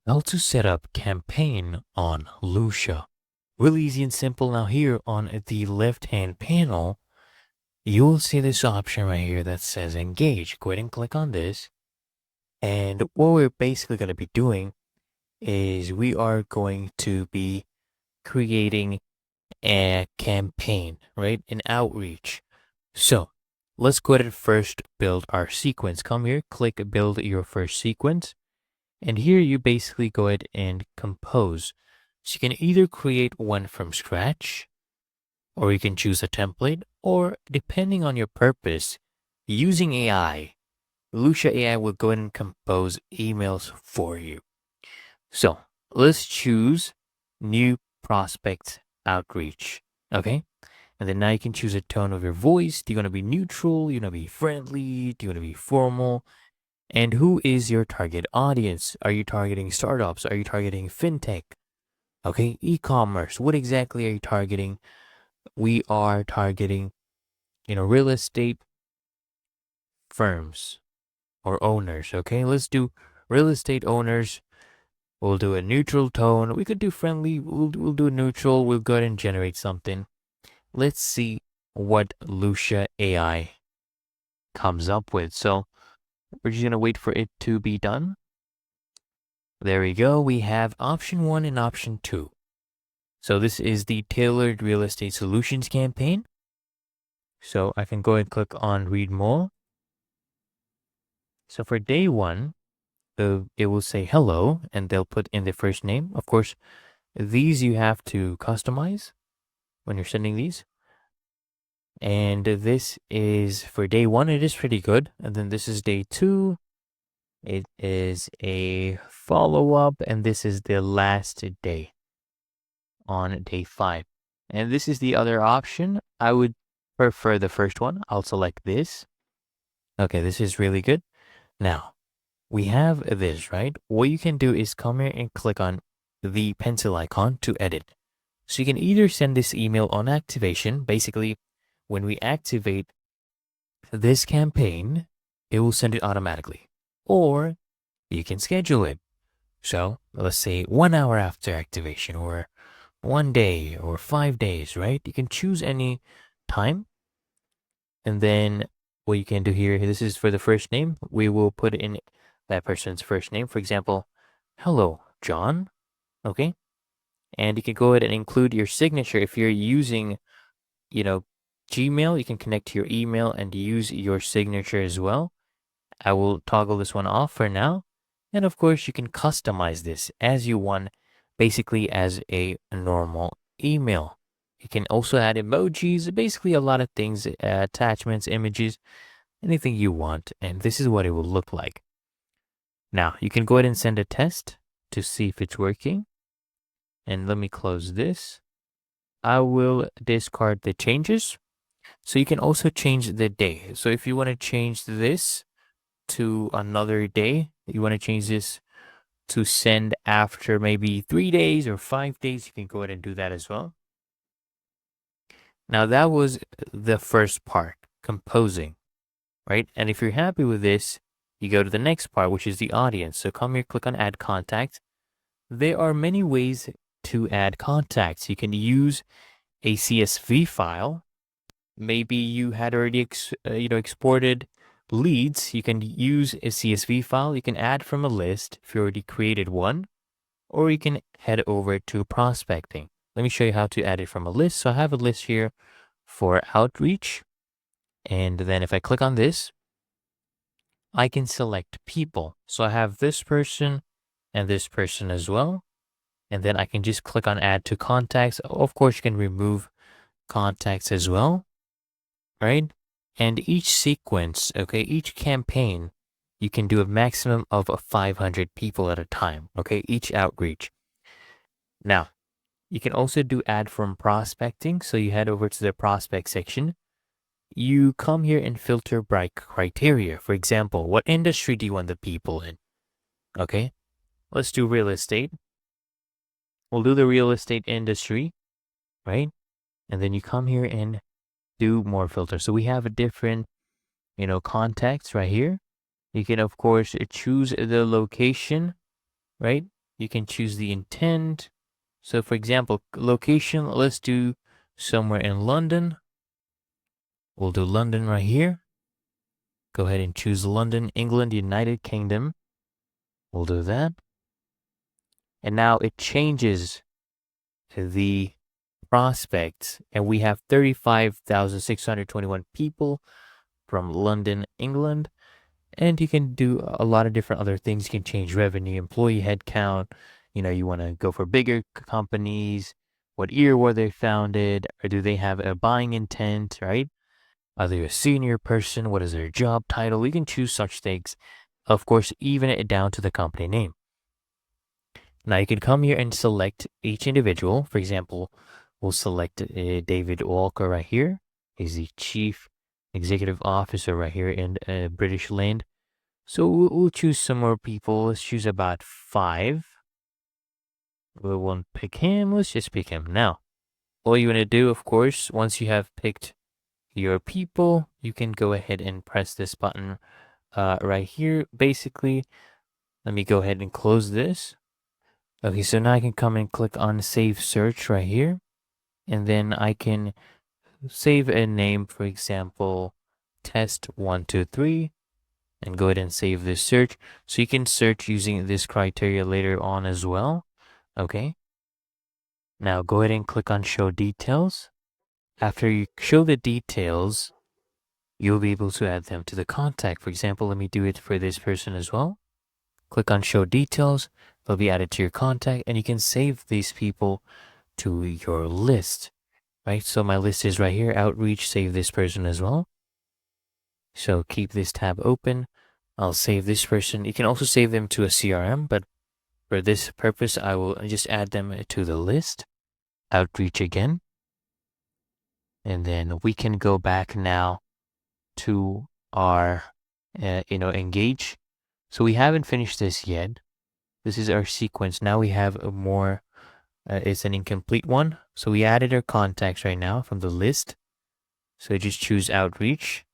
How to set up campaign on Lusha. Really easy and simple. Now here on the left hand panel, you'll see this option right here that says engage. Go ahead and click on this. And what we're basically going to be doing is we are going to be creating a campaign, right? An outreach. So let's go ahead and first build our sequence. Come here, click build your first sequence. And here you basically go ahead and compose. So you can either create one from scratch, or you can choose a template, or depending on your purpose, using AI, Lusha AI will go ahead and compose emails for you. So let's choose new prospect outreach. Okay. And then now you can choose a tone of your voice. Do you want to be neutral? You want to be friendly? Do you want to be formal? And who is your target audience? Are you targeting startups? Are you targeting fintech? Okay, e-commerce. What exactly are you targeting? We are targeting, real estate firms or owners. Okay, let's do real estate owners. We'll do a neutral tone. We could do friendly. We'll do neutral. We'll go ahead and generate something. Let's see what Lusha AI comes up with. So we're just gonna wait for it to be done. There we go. We have option 1 and option 2. So this is the tailored real estate solutions campaign. So I can go ahead and click on read more. So for day 1, it will say hello and they'll put in their first name. Of course, these you have to customize when you're sending these. And this is for day 1. It is pretty good. And then this is day 2. It is a follow-up, and this is the last day on day 5. And this is the other option. I would prefer the first one. I'll select this. Okay, this is really good. Now, we have this, right? What you can do is come here and click on the pencil icon to edit. So you can either send this email on activation. Basically, when we activate this campaign, it will send it automatically. Or you can schedule it. So let's say 1 hour after activation, or 1 day, or 5 days, right? You can choose any time. And then what you can do here, this is for the first name. We will put in that person's first name. For example, hello, John. Okay. And you can go ahead and include your signature. If you're using, Gmail, you can connect to your email and use your signature as well. I will toggle this one off for now. And of course, you can customize this as you want, basically as a normal email. You can also add emojis, basically a lot of things, attachments, images, anything you want. And this is what it will look like. Now, you can go ahead and send a test to see if it's working. And let me close this. I will discard the changes. So you can also change the day. So if you want to change this to another day, you want to change this to send after maybe 3 days or 5 days, you can go ahead and do that as well. Now that was the first part, composing, right? And if you're happy with this, you go to the next part, which is the audience. So come here, click on add contact. There are many ways to add contacts. You can use a CSV file. Maybe you had already exported leads. You can use a CSV file. You can add from a list if you already created one, or you can head over to prospecting. Let me show you how to add it from a list. So I have a list here for outreach. And then if I click on this, I can select people. So I have this person and this person as well. And then I can just click on add to contacts. Of course, you can remove contacts as well, right? And each sequence, okay, each campaign, you can do a maximum of 500 people at a time, okay, each outreach. Now, you can also do add from prospecting. So you head over to the prospect section. You come here and filter by criteria. For example, what industry do you want the people in? Okay, let's do real estate. We'll do the real estate industry, right? And then you come here and do more filters. So we have a different, contacts right here. You can, of course, choose the location, right? you can choose the intent. So for example, location, let's do somewhere in London. We'll do London right here. Go ahead and choose London, England, United Kingdom. We'll do that. And now it changes the prospects, and we have 35,621 people from London, England. And you can do a lot of different other things. You can change revenue, employee headcount. You want to go for bigger companies. What year were they founded? Or do they have a buying intent, right? Are they a senior person? What is their job title? You can choose such things. Of course, even it down to the company name. Now you can come here and select each individual. For example, we'll select David Walker right here. He's the chief executive officer right here in British land. So we'll choose some more people. Let's choose about 5. We won't pick him. Let's just pick him now. All you want to do, of course, once you have picked your people, you can go ahead and press this button right here. Basically, let me go ahead and close this. Okay, so now I can come and click on Save Search right here. And then I can save a name, for example, test123, and go ahead and save this search. So you can search using this criteria later on as well. Okay. Now go ahead and click on Show Details. After you show the details, you'll be able to add them to the contact. For example, let me do it for this person as well. Click on Show Details. They'll be added to your contact, and you can save these people to your list, right? So my list is right here, Outreach, save this person as well. So keep this tab open. I'll save this person. You can also save them to a CRM, but for this purpose, I will just add them to the list. Outreach again. And then we can go back now to our, engage. So we haven't finished this yet. This is our sequence. Now we have a more, it's an incomplete one. So we added our contacts right now from the list. So just choose Outreach.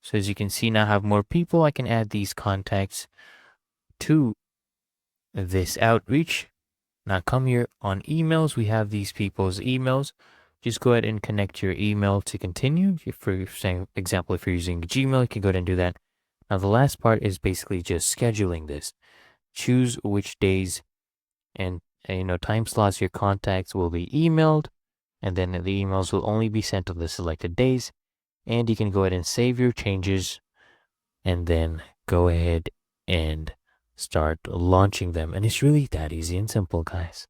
So as you can see, now I have more people. I can add these contacts to this Outreach. Now come here on emails. We have these people's emails. Just go ahead and connect your email to continue. For example, if you're using Gmail, you can go ahead and do that. Now the last part is basically just scheduling this. Choose which days and time slots your contacts will be emailed, and then the emails will only be sent on the selected days. And you can go ahead and save your changes, and then go ahead and start launching them. And it's really that easy and simple, guys.